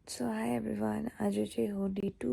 So high everyone, आज चाहिँ हो डे 2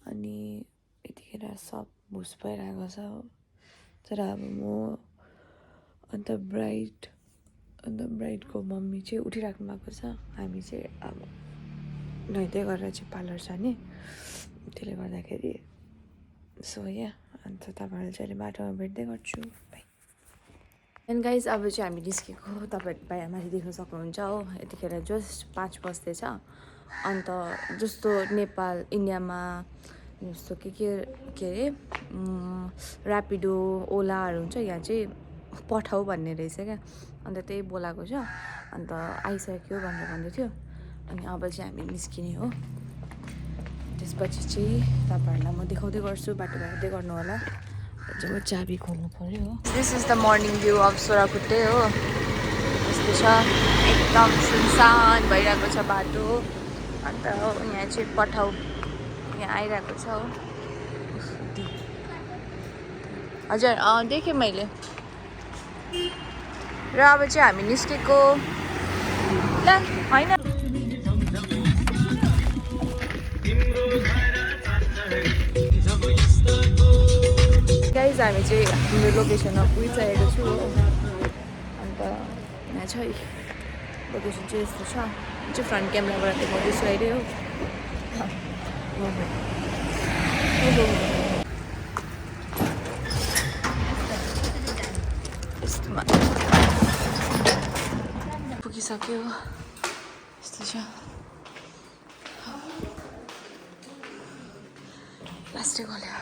अनि यतिखेर सब भुस भइरहेको छ हो। तर अब म अन्त ब्राइडको मम्मी चाहिँ उठिराख्नु भएको छ। हामी चाहिँ अब नुहाइदै गरेर चाहिँ पार्लर जाने, त्यसले गर्दाखेरि सो या अन्त तपाईँहरूले चाहिँ अहिले बाटोमा भेट्दै गर्छु। बाई। एन्ड गाइज अब चाहिँ हामी निस्केको, तपाईँ माथि देख्न सक्नुहुन्छ हो। यतिखेर जस्ट 5 बज्दैछ। अन्त जस्तो नेपाल इन्डियामा जस्तो के अरे ऱ्यापिडो ओलाहरू हुन्छ, यहाँ चाहिँ पठाऊ भन्ने रहेछ क्या। अन्त त्यही बोलाएको छ। अन्त आइसक्यो भनेर भन्दै थियो। अनि अब चाहिँ हामी निस्किने हो। त्यसपछि चाहिँ तपाईँहरूलाई म देखाउँदै गर्छु, बाटो हेर्दै गर्नु होला। जब चाबी खोल्नु पऱ्यो हो। This is the morning view of Sorakutte हो। यस्तो छ, एकदम सुनसान भइरहेको छ बाटो। अन्त यहाँ चाहिँ पठाऊ यहाँ आइरहेको छ हो। हजुर देखेँ मैले। र अब चाहिँ हामी निस्केको ल होइन गाइज, हामी चाहिँ हाम्रो लोकेसनमा पुगिसकेको छु हो। अन्त यहाँ छ लोकेसन चाहिँ यस्तो छ। चाहिँ फ्रन्ट क्यामेराबाट देखाउँदैछु अहिले हो। यस्तोमा पुगिसक्यो, यस्तो छ। प्लास्टिक हाल्यो।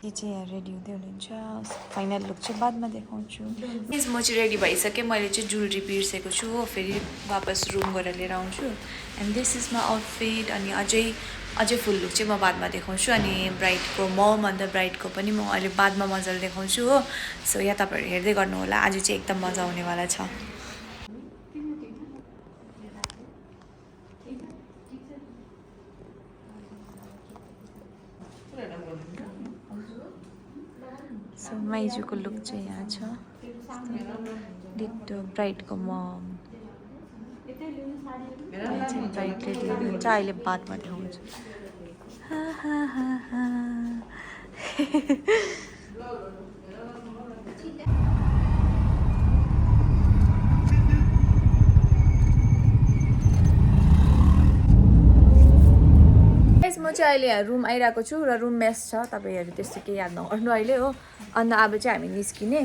ये चाहिँ यहाँ रेडी हुँदै हुनुहुन्छ। फाइनल लुक चाहिँ बादमा देखाउँछु। प्लिज म चाहिँ रेडी भइसकेँ। मैले चाहिँ ज्वेलरी बिर्सेको छु हो, फेरि वापस रुम गएर लिएर आउँछु। And this is my outfit. अनि अझै फुल लुक चाहिँ म बादमा देखाउँछु। अनि ब्राइडको मम अन्त ब्राइडको पनि म अहिले बादमा मजाले देखाउँछु हो। सो यहाँ तपाईँहरू हेर्दै गर्नु होला। आज चाहिँ एकदम मजा आउनेवाला छ। सो माइजूको लुक चाहिँ यहाँ छ। डिटो ब्राइडको मम चाहिँ ब्राइड रेडी हुनुहुन्छ। अहिले बादमा देखाउँछु। म चाहिँ अहिले यहाँ रुम आइरहेको छु र रुम मेस छ। तपाईँहरू त्यस्तो केही याद नगर्नु अहिले हो। अन्त अब चाहिँ हामी निस्किने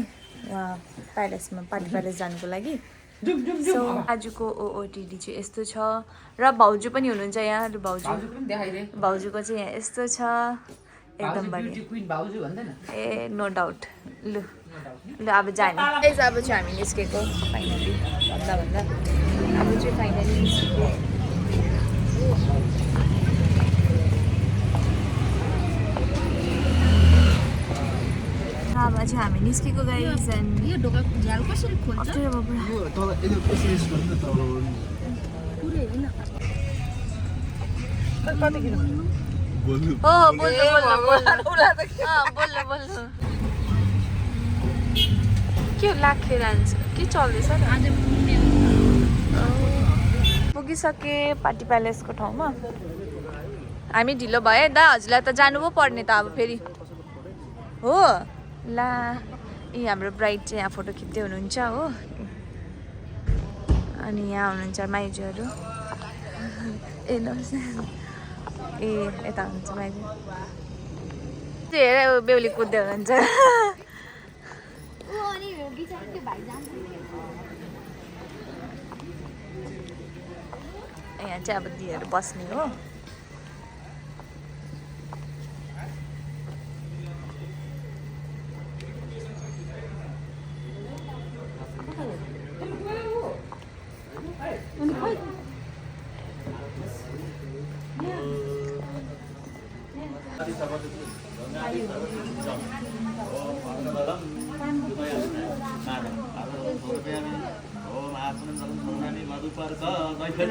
उहाँ प्यालेसमा, पार्टी प्यालेस जानुको लागि। सो आजको ओओटिडी चाहिँ यस्तो छ। र भाउजू पनि हुनुहुन्छ यहाँ। लु भाउजूको चाहिँ यहाँ यस्तो छ, एकदम बढिया। ए नो डाउट। लु अब जाने। अब चाहिँ हामी निस्केको फाइनली। भन्दा अब चाहिँ फाइनली निस्केको। अब चाहिँ हामी निस्केको गाइस। एन्ड यो ढोका झ्याल कसरी खोल्छ? अप्ठ्यारो भयो पुरा। तल यसले एसएस गर्नु त तल पुरै हैन। कति किलो? बोल्नु। हो बोल्नु। के लाखे डान्स के चल्दैछ नि? आज पुगिसके पार्टी प्यालेसको ठाउँमा। हामी ढिलो भयो दा, हजुरलाई त जानु पो पर्ने त अब फेरि हो। ला यी हाम्रो ब्राइड चाहिँ यहाँ फोटो खिच्दै हुनुहुन्छ हो। अनि यहाँ हुनुहुन्छ माइजूहरू। ए यता हुनुहुन्छ माइजू। हेर बेहुली कुद्दै हुनुहुन्छ। यहाँ चाहिँ अब दिदीहरू बस्ने हो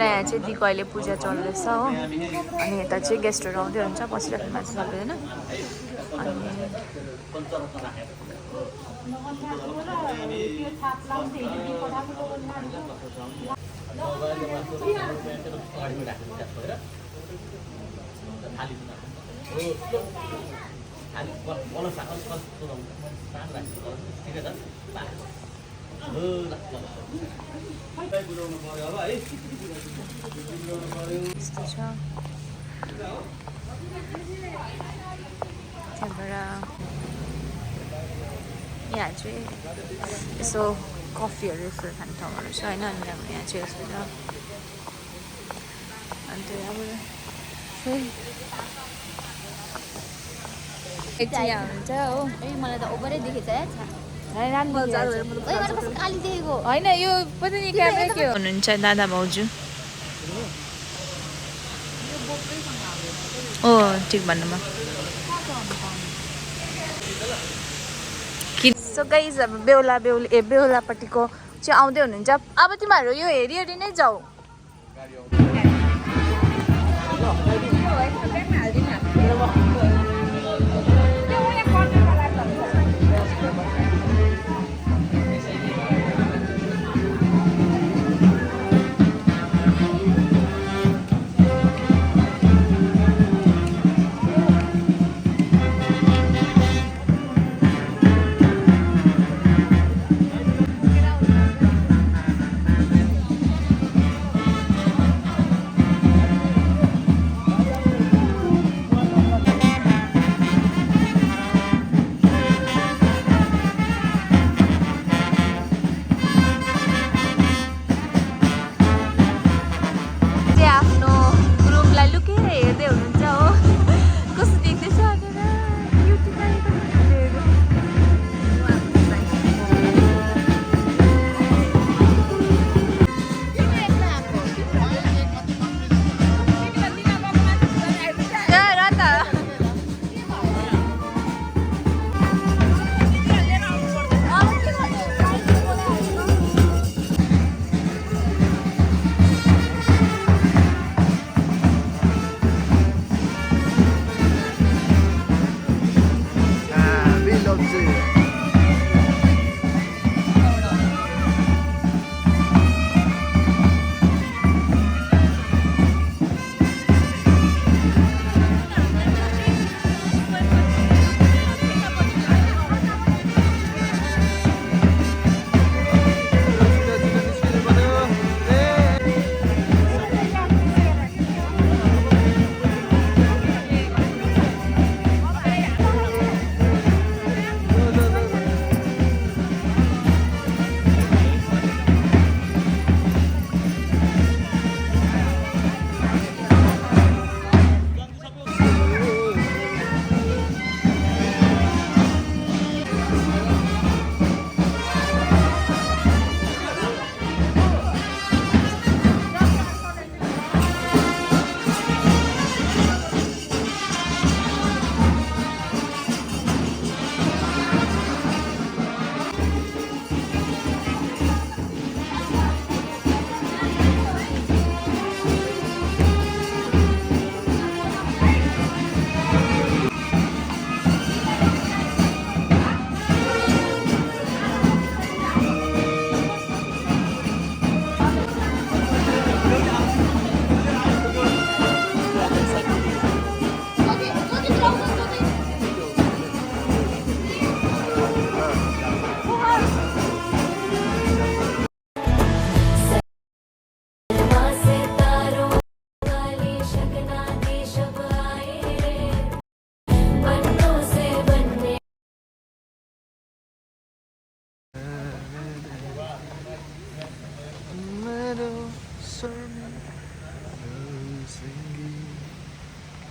यहाँ चाहिँ दिदीको अहिले पूजा चल्दैछ हो अनि यता चाहिँ गेस्टहरू आउँदै हुन्छ बसिराख्नु भएको छ सबैजना अनि यस्तो छ त्यहाँबाट यहाँ चाहिँ यसो कफीहरू यस्तो खाने ठाउँहरू छ होइन अनि यहाँ चाहिँ यस्तो छ अनि त्यहाँबाट यहाँ हुन्छ हो मलाई त ओभरै देखेछ काली देखेको होइन यो पता नि क्यामेरा के हो हुनुहुन्छ दादा भाउजू ओ ठिक भन्नुमा सो गाइस अब बेहुलापट्टिको चाहिँ आउँदै हुनुहुन्छ अब तिमीहरू यो हेरी हेरी नै जाऊ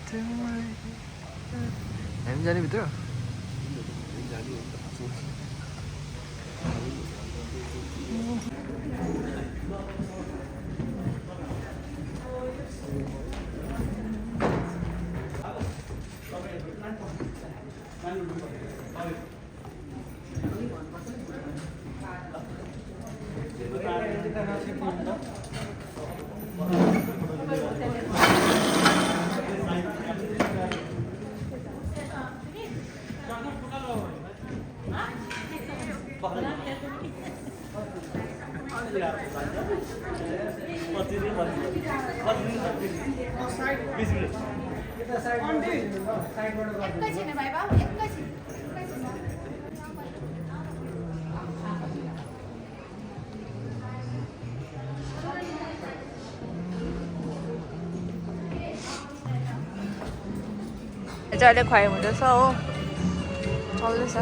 हामी जाने भित्र अहिले खुवाइ हुँदैछ हो चल्दैछ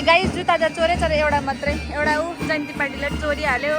गाइस जुत्ता त चोरेछ र एउटा मात्रै एउटा ऊ जयन्ती पार्टीले चोरिहाल्यो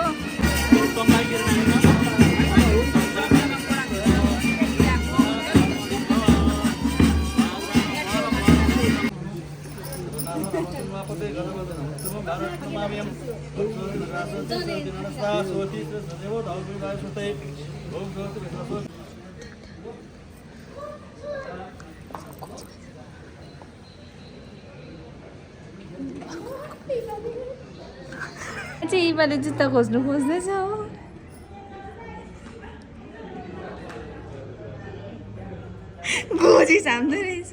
चाहिँ मैले जुत्ता खोज्दैछ हो गोजी साम्दै रहेछ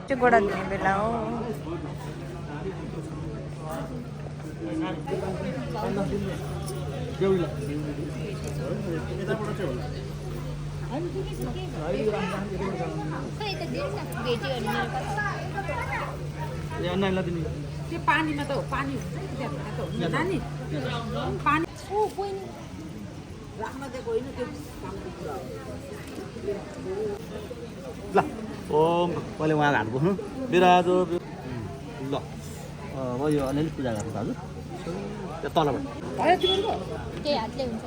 त्यो गोडा धुने बेला हो त्यो पानीमा त हो पानी हुन्छ नि त्यहाँ त हुन्छ नानी पानी राख्न दिएको होइन त्यो ल ओम पहिले उहाँको हात बोक्नु बिराजो ल अब यो अलिअलि पूजा गर्नु दाजु त्यो तलबाट त्यही हातले हुन्छ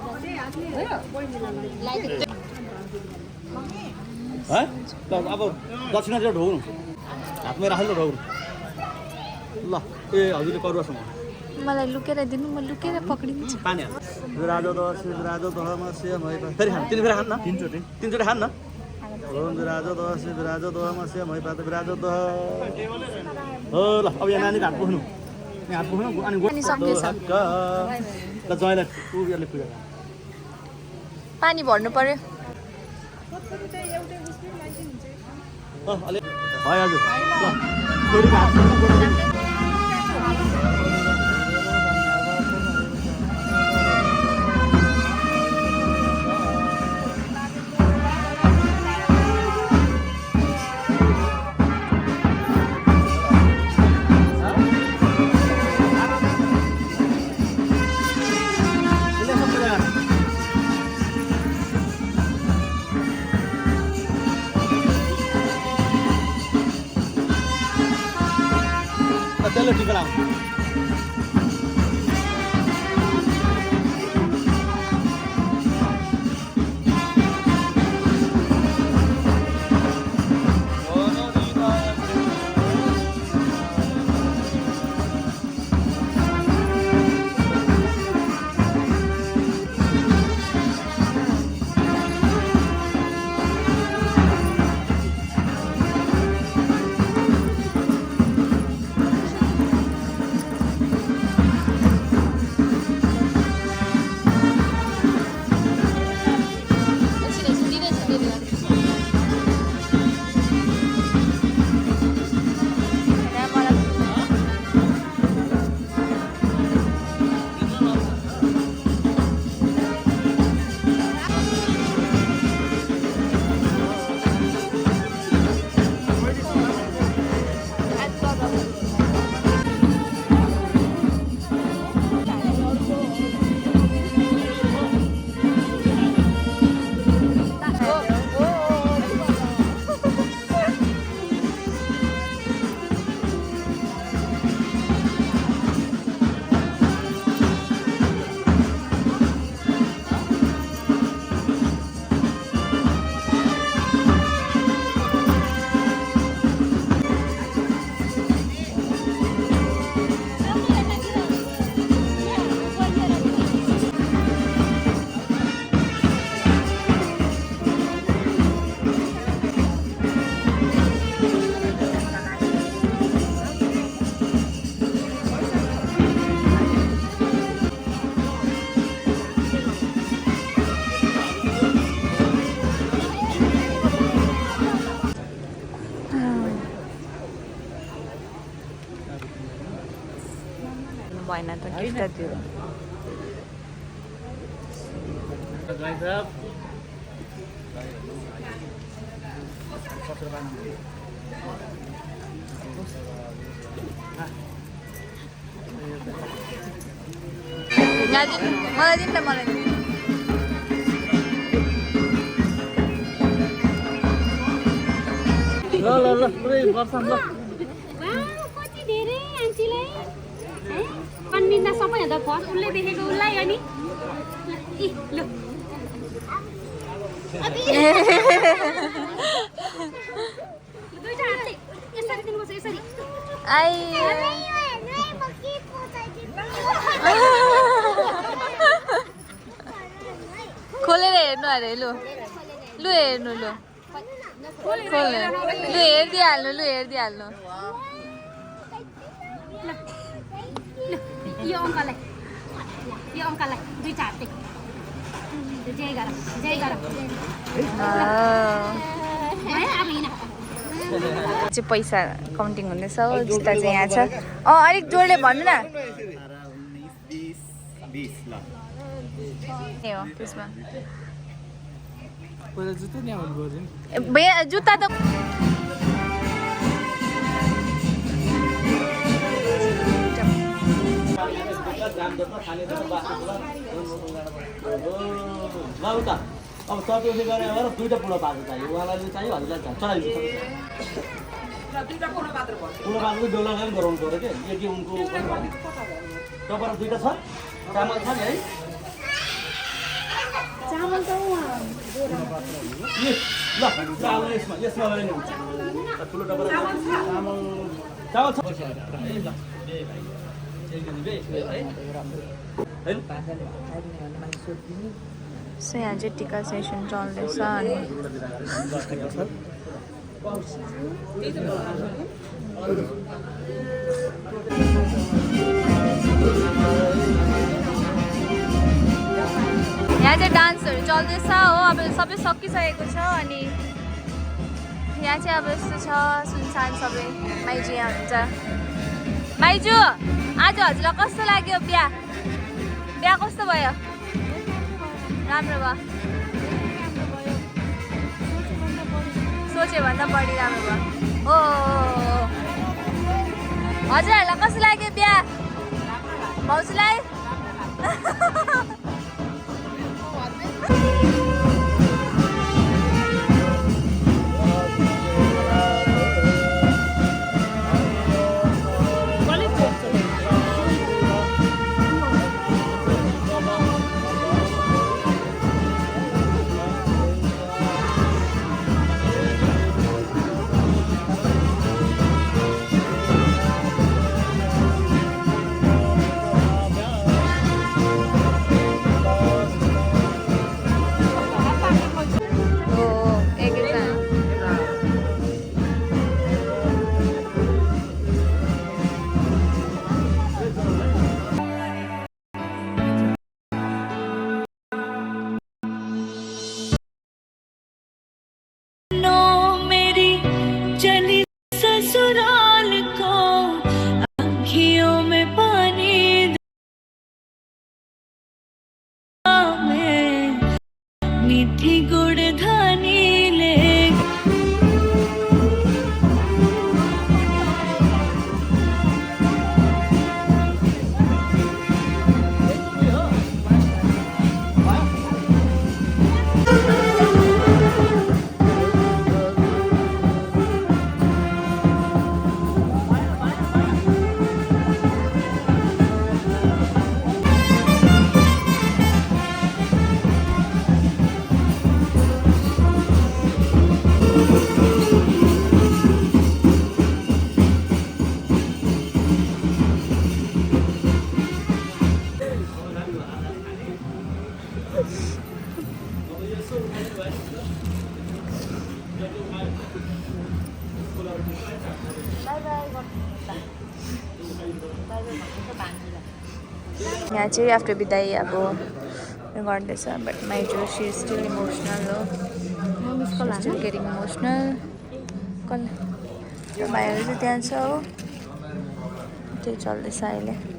है ल अब दक्षिणातिर ढोग्नु हातमै राखेर ढोग्नु ल ए हजुरले करुवासँग मलाई लुकेर दिनु म लुकेर पक्रिन्छु पानी हाल्नु बिराजो दश बिराजो दहमस्य मैपा फेरि खानु तिनीहरू खानु न तिनचोटि खानु न ओम बिराजो दश बिराजो दहमस्य मैपात बिराजो दह हो ल अब यहाँ नानीको हात बोक्नु हात बोक्नु अनि ल ज्वाइँलाई उयोले पूजा पानी भर्नु पर्यो भयो हजुर ल छोरीको हात त्यसले टिका लाउनु भएन त गिफ्ट त दियो मलाई दिन त मलाई ल पुरै गर्छन् ल कति धेरै आन्टीलाई है कन्बिन्दा सबैभन्दा फर्स्ट उसले देखेको उसलाई अनि इ ल दुईटा हातले यसरी दिनुपर्छ यसरी आई खोलेर हेर्नु अरे लु लु हेर्नु लु खोल्नु लु हेरिदिइहाल्नु लु हेरिदिइहाल्नु यो अङ्कललाई दुईटा हातले जय गर अब हिँड चाहिँ पैसा काउन्टिङ हुँदैछ हो जुत्ता चाहिँ यहाँ छ अलिक जोडले भन्नु न ए हो त्यसमा भैया जुत्ता त अब तपाईँ गरेर दुईवटा पुलो पात्र चाहियो उहाँलाई चाहियो हजुरलाई चढाइदिनु पुलो पात्रको डोला पनि गराउनु पऱ्यो क्या यदि उनको तपाईँहरू दुईवटा छ चामल छ नि है चामल त ल चामल यसमा गरे नि हुन्छ ठुलो डबा चामल छ सो यहाँ चाहिँ टिका सेसन चल्दैछ अनि यहाँ चाहिँ डान्सहरू चल्दैछ हो अब सबै सकिसकेको छ अनि यहाँ चाहिँ अब यस्तो छ सुनसान सबै माइजू यहाँ हुन्छ माइजू आज हजुरलाई कस्तो लाग्यो बिहा कस्तो भयो राम्रो भयो सोचेभन्दा बढी राम्रो भयो हो हजुरहरूलाई कस्तो लाग्यो बिहा भाउजूलाई यहाँ चाहिँ आफ्टर बिदाई अब गर्दैछ बट माइजू सी इज स्टिल इमोसनल हो स्टिल गेटिङ इमोसनल कल भाइहरू चाहिँ त्यहाँ छ हो त्यही चल्दैछ अहिले